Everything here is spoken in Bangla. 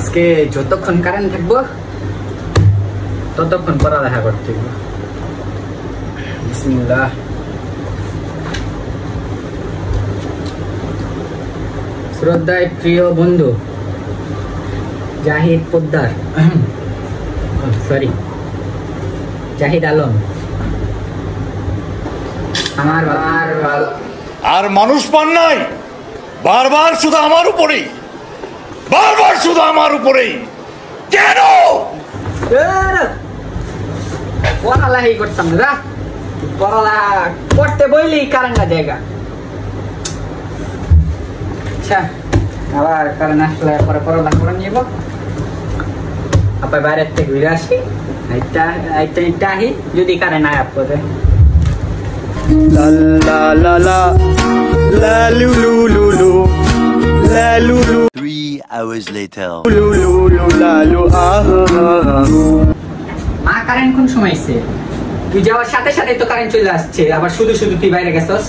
আজকে যতক্ষণ কারেন্ট থাকবো ততক্ষণ পড়ালেখা করতে হবে। বিসমিল্লাহ। শ্রদ্ধায় প্রিয় বন্ধু জাহিদ পোদ্দার, সরি জাহিদ আলম, আমার আর মানুষ পান নাই, বারবার শুধু আমার উপরেই, বারবার শুধু আমার উপরেই কেন? পড়ালেখাই করতাম না, পড়ালেখা করতে বইলেই কারেন্ট জায়গা। আচ্ছা আবার কারেন্ট আসলে পরে পড়ালেখা করে নিব। আপনার বাইরের থেকে ঘুরে আসি, আহি যদি কারেন্ট আয় করে। La la la la la lu lu lu lu la lu lu. 3 hours later. Lu lu lu la lu মা কারেন্ট কোন সময় এসে? তুই যাওয়ার সাথে সাথে তো কারেন্ট চলে আসছে, আবার শুধু শুধু তুই বাইরে গেছস।